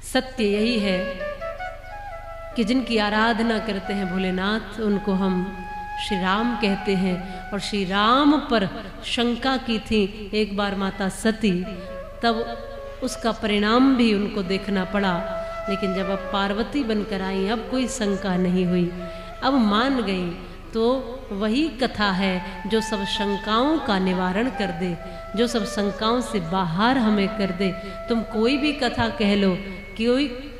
सत्य यही है कि जिनकी आराधना करते हैं भोलेनाथ, उनको हम श्री राम कहते हैं। और श्री राम पर शंका की थी एक बार माता सती, तब उसका परिणाम भी उनको देखना पड़ा। लेकिन जब अब पार्वती बनकर आई, अब कोई शंका नहीं हुई, अब मान गई। तो वही कथा है जो सब शंकाओं का निवारण कर दे, जो सब शंकाओं से बाहर हमें कर दे। तुम कोई भी कथा कह लो,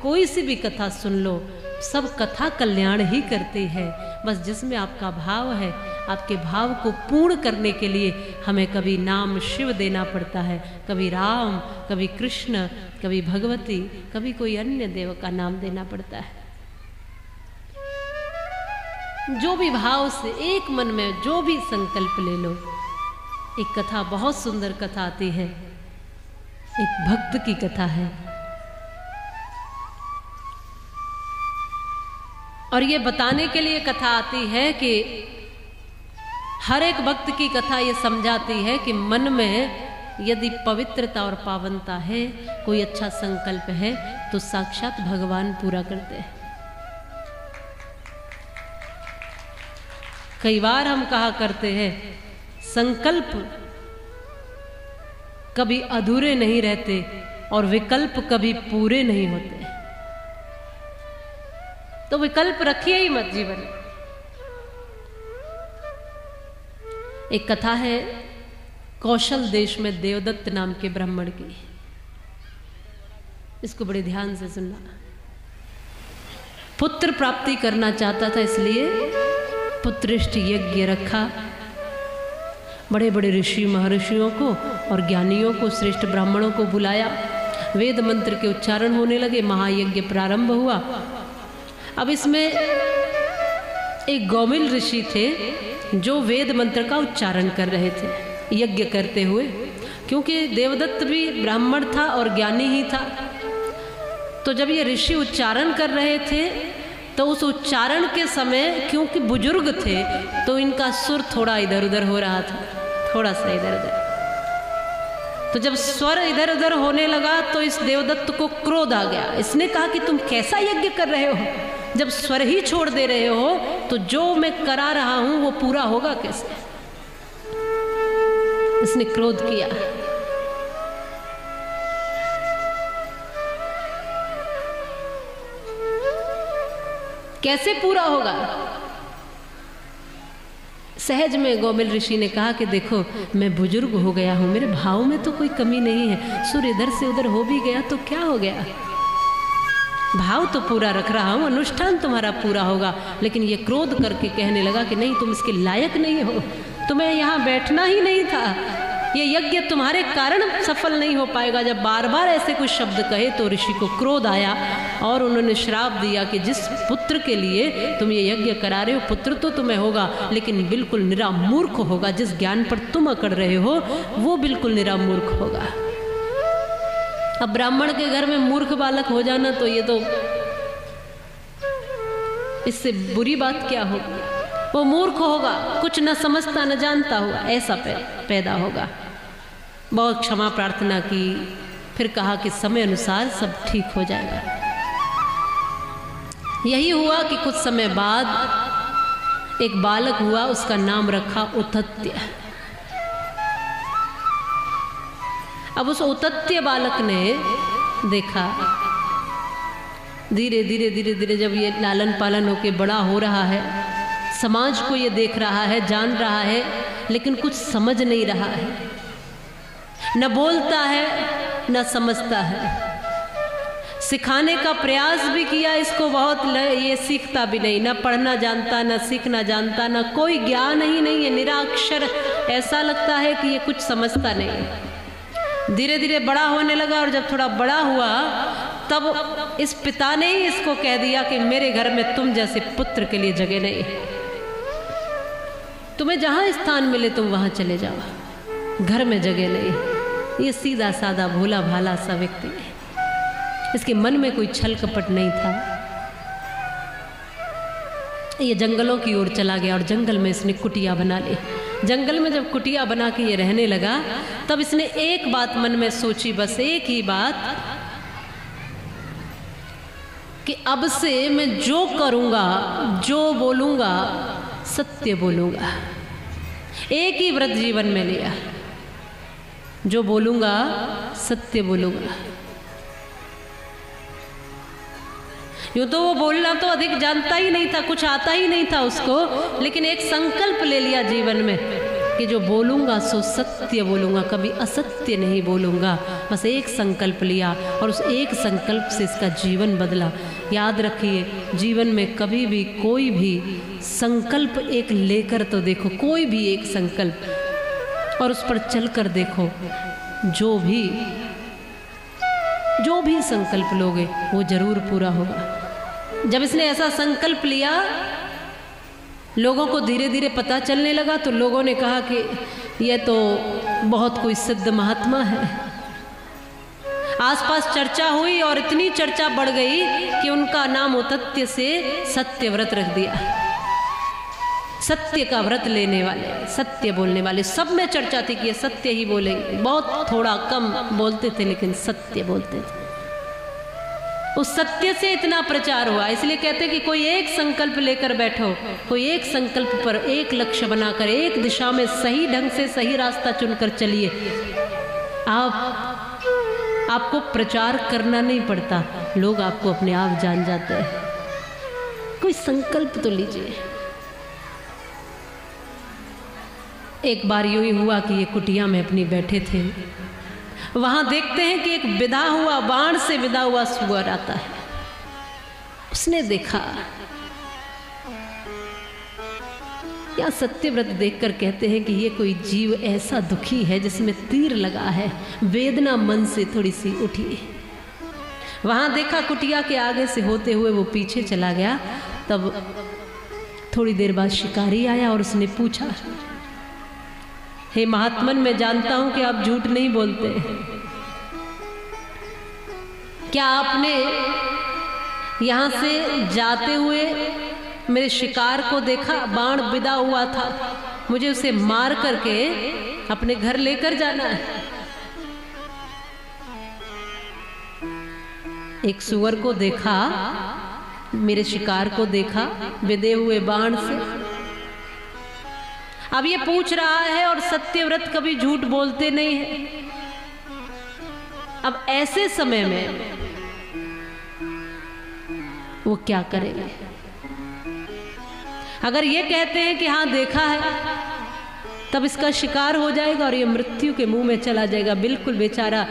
कोई सी भी कथा सुन लो, सब कथा कल्याण ही करती है। बस जिसमें आपका भाव है, आपके भाव को पूर्ण करने के लिए हमें कभी नाम शिव देना पड़ता है, कभी राम, कभी कृष्ण, कभी भगवती, कभी कोई अन्य देव का नाम देना पड़ता है। जो भी भाव से एक मन में जो भी संकल्प ले लो। एक कथा, बहुत सुंदर कथा आती है, एक भक्त की कथा है। और ये बताने के लिए कथा आती है कि हर एक भक्त की कथा ये समझाती है कि मन में यदि पवित्रता और पावनता है, कोई अच्छा संकल्प है, तो साक्षात भगवान पूरा करते हैं। कई बार हम कहा करते हैं, संकल्प कभी अधूरे नहीं रहते और विकल्प कभी पूरे नहीं होते। तो विकल्प रखिए ही मत जीवन में। एक कथा है कौशल देश में देवदत्त नाम के ब्राह्मण की, इसको बड़े ध्यान से सुनना। पुत्र प्राप्ति करना चाहता था, इसलिए पुत्रिष्ट यज्ञ रखा। बड़े बड़े ऋषि महर्षियों को और ज्ञानियों को, श्रेष्ठ ब्राह्मणों को बुलाया। वेद मंत्र के उच्चारण होने लगे, महायज्ञ प्रारंभ हुआ। अब इसमें एक गौमिल ऋषि थे जो वेद मंत्र का उच्चारण कर रहे थे यज्ञ करते हुए, क्योंकि देवदत्त भी ब्राह्मण था और ज्ञानी ही था। तो जब ये ऋषि उच्चारण कर रहे थे, तो उस उच्चारण के समय क्योंकि बुजुर्ग थे, तो इनका सुर थोड़ा इधर उधर हो रहा था, थोड़ा सा इधर उधर। तो जब स्वर इधर उधर होने लगा तो इस देवदत्त को क्रोध आ गया। इसने कहा कि तुम कैसा यज्ञ कर रहे हो, जब स्वर ही छोड़ दे रहे हो तो जो मैं करा रहा हूं वो पूरा होगा कैसे। इसने क्रोध किया। कैसे पूरा होगा? सहज में गौमिल ऋषि ने कहा कि देखो, मैं बुजुर्ग हो गया हूं, मेरे भाव में तो कोई कमी नहीं है, सुर इधर से उधर हो भी गया तो क्या हो गया, भाव तो पूरा रख रहा हूं, अनुष्ठान तुम्हारा पूरा होगा। लेकिन ये क्रोध करके कहने लगा कि नहीं, तुम इसके लायक नहीं हो, तुम्हें यहाँ बैठना ही नहीं था, ये यज्ञ तुम्हारे कारण सफल नहीं हो पाएगा। जब बार बार ऐसे कुछ शब्द कहे तो ऋषि को क्रोध आया और उन्होंने श्राप दिया कि जिस पुत्र के लिए तुम ये यज्ञ करा रहे हो, पुत्र तो तुम्हें होगा लेकिन बिल्कुल निरा मूर्ख होगा। जिस ज्ञान पर तुम अकड़ रहे हो वो बिल्कुल निरा मूर्ख होगा। अब ब्राह्मण के घर में मूर्ख बालक हो जाना, तो ये तो इससे बुरी बात क्या होगी। वो मूर्ख होगा, कुछ न समझता न जानता होगा, ऐसा पैदा होगा। बहुत क्षमा प्रार्थना की, फिर कहा कि समय अनुसार सब ठीक हो जाएगा। यही हुआ कि कुछ समय बाद एक बालक हुआ, उसका नाम रखा उतत्य। अब उस उतत्य बालक ने देखा, धीरे धीरे धीरे धीरे जब ये लालन पालन होके बड़ा हो रहा है, समाज को ये देख रहा है, जान रहा है, लेकिन कुछ समझ नहीं रहा है, न बोलता है न समझता है। सिखाने का प्रयास भी किया इसको बहुत, ये सीखता भी नहीं, न पढ़ना जानता, न सीखना जानता, न कोई ज्ञान ही नहीं है, निराक्षर। ऐसा लगता है कि ये कुछ समझता नहीं। धीरे धीरे बड़ा होने लगा और जब थोड़ा बड़ा हुआ तब इस पिता ने ही इसको कह दिया कि मेरे घर में तुम जैसे पुत्र के लिए जगह नहीं है, तुम्हें जहां स्थान मिले तुम वहां चले जाओ, घर में जगह नहीं। ये सीधा साधा भोला भाला सा व्यक्ति है, इसके मन में कोई छल कपट नहीं था। ये जंगलों की ओर चला गया और जंगल में इसने कुटिया बना ली। जंगल में जब कुटिया बना के ये रहने लगा, तब इसने एक बात मन में सोची, बस एक ही बात कि अब से मैं जो करूँगा, जो बोलूँगा, सत्य बोलूँगा। एक ही व्रत जीवन में लिया, जो बोलूँगा सत्य बोलूँगा। यूँ तो वो बोलना तो अधिक जानता ही नहीं था, कुछ आता ही नहीं था उसको, लेकिन एक संकल्प ले लिया जीवन में कि जो बोलूँगा सो सत्य बोलूँगा, कभी असत्य नहीं बोलूँगा। बस एक संकल्प लिया और उस एक संकल्प से इसका जीवन बदला। याद रखिए, जीवन में कभी भी कोई भी संकल्प एक लेकर तो देखो, कोई भी एक संकल्प, और उस पर चल कर देखो। जो भी संकल्प लोगे वो जरूर पूरा होगा। जब इसने ऐसा संकल्प लिया, लोगों को धीरे धीरे पता चलने लगा, तो लोगों ने कहा कि यह तो बहुत कोई सिद्ध महात्मा है। आसपास चर्चा हुई और इतनी चर्चा बढ़ गई कि उनका नाम औतत्य से सत्य व्रत रख दिया। सत्य का व्रत लेने वाले, सत्य बोलने वाले, सब में चर्चा थी कि ये सत्य ही बोलेंगे। बहुत थोड़ा कम बोलते थे लेकिन सत्य बोलते थे। उस सत्य से इतना प्रचार हुआ। इसलिए कहते कि कोई एक संकल्प लेकर बैठो, कोई एक संकल्प पर एक लक्ष्य बनाकर एक दिशा में सही ढंग से सही रास्ता चुनकर चलिए। आपको प्रचार करना नहीं पड़ता, लोग आपको अपने आप जान जाते हैं। कोई संकल्प तो लीजिए। एक बार यूं ही हुआ कि ये कुटिया में अपनी बैठे थे, वहां देखते हैं कि एक विदा हुआ, बाण से विदा हुआ सुअर आता है। उसने देखा, या सत्यव्रत देखकर कहते हैं कि ये कोई जीव ऐसा दुखी है जिसमें तीर लगा है। वेदना मन से थोड़ी सी उठी। वहां देखा कुटिया के आगे से होते हुए वो पीछे चला गया। तब थोड़ी देर बाद शिकारी आया और उसने पूछा, हे महात्मन, मैं जानता हूं कि आप झूठ नहीं बोलते, क्या आपने यहां से जाते हुए मेरे शिकार को देखा? बाण विदा हुआ था, मुझे उसे मार करके अपने घर लेकर जाना है। एक सुअर को देखा, मेरे शिकार को देखा विदे हुए बाण से। अब ये पूछ रहा है, और सत्यव्रत कभी झूठ बोलते नहीं है। अब ऐसे समय में वो क्या करेंगे? अगर ये कहते हैं कि हाँ देखा है, तब इसका शिकार हो जाएगा और ये मृत्यु के मुंह में चला जाएगा। बिल्कुल बेचारा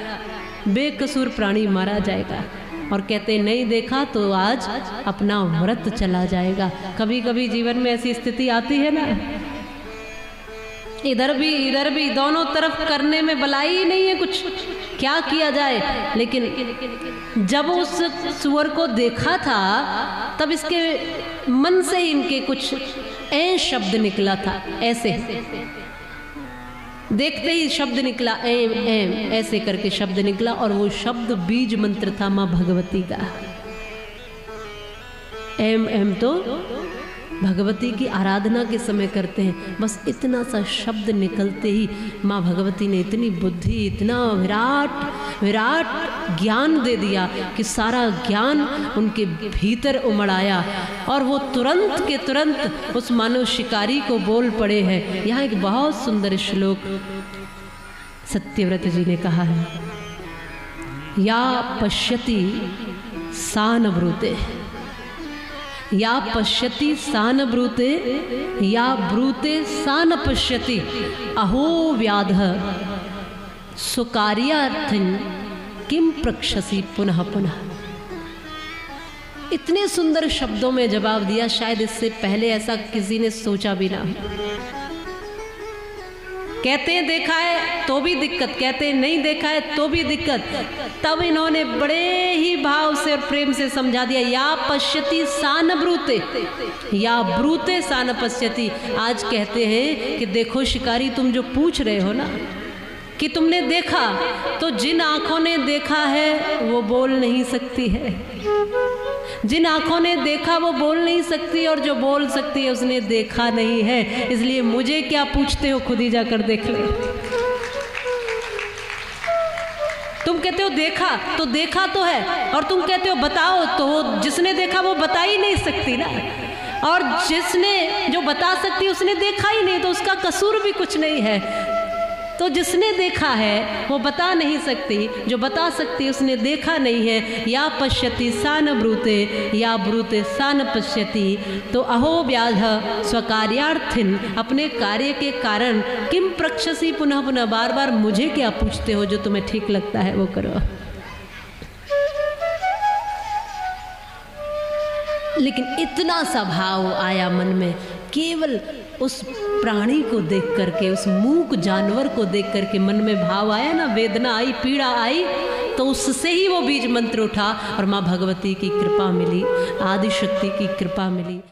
बेकसूर प्राणी मारा जाएगा। और कहते हैं नहीं देखा तो आज अपना व्रत चला जाएगा। कभी कभी जीवन में ऐसी स्थिति आती है ना, इधर भी दोनों तरफ करने में भलाई ही नहीं है, कुछ क्या किया जाए। लेकिन जब उस सुअर को देखा था, तब इसके मन से इनके कुछ ऐ शब्द निकला था। ऐसे देखते ही शब्द निकला, एम एम ऐसे करके शब्द निकला, और वो शब्द बीज मंत्र था माँ भगवती का। एम एम तो भगवती की आराधना के समय करते हैं। बस इतना सा शब्द निकलते ही माँ भगवती ने इतनी बुद्धि, इतना विराट ज्ञान दे दिया कि सारा ज्ञान उनके भीतर उमड़ आया, और वो तुरंत के तुरंत उस मानव शिकारी को बोल पड़े हैं। यहाँ एक बहुत सुंदर श्लोक सत्यव्रत जी ने कहा है, या पश्यति सा न ब्रूते, या पश्यति सा न ब्रूते, या ब्रूते सा न पश्यति, अहो व्याध सुकार्यार्थं किम प्रक्षसि पुनः पुनः। इतने सुंदर शब्दों में जवाब दिया, शायद इससे पहले ऐसा किसी ने सोचा भी ना हो। कहते हैं देखा है तो भी दिक्कत, कहते हैं नहीं देखा है तो भी दिक्कत। तब इन्होंने बड़े ही भाव से और प्रेम से समझा दिया, या पश्यति सा न ब्रूते, या ब्रूते सा न पश्यति। आज कहते हैं कि देखो शिकारी, तुम जो पूछ रहे हो ना कि तुमने देखा, तो जिन आंखों ने देखा है वो बोल नहीं सकती है। जिन आंखों ने देखा वो बोल नहीं सकती, और जो बोल सकती है उसने देखा नहीं है। इसलिए मुझे क्या पूछते हो, खुद ही जाकर देख ले। तुम कहते हो देखा, तो देखा तो है, और तुम कहते हो बताओ, तो वो जिसने देखा वो बता ही नहीं सकती ना, और जिसने जो बता सकती उसने देखा ही नहीं, तो उसका कसूर भी कुछ नहीं है। तो जिसने देखा है वो बता नहीं सकती, जो बता सकती उसने देखा नहीं है। या पश्यति सा न ब्रूते, या ब्रूते सा न पश्यति। तो अहो व्याध स्वकार्यार्थिन, अपने कार्य के कारण किम प्रक्षसी पुनः पुनः, बार बार मुझे क्या पूछते हो, जो तुम्हें ठीक लगता है वो करो। लेकिन इतना सा भाव आया मन में, केवल उस प्राणी को देख करके, उस मूक जानवर को देख करके मन में भाव आया ना, वेदना आई, पीड़ा आई, तो उससे ही वो बीज मंत्र उठा और माँ भगवती की कृपा मिली, आदि शक्ति की कृपा मिली।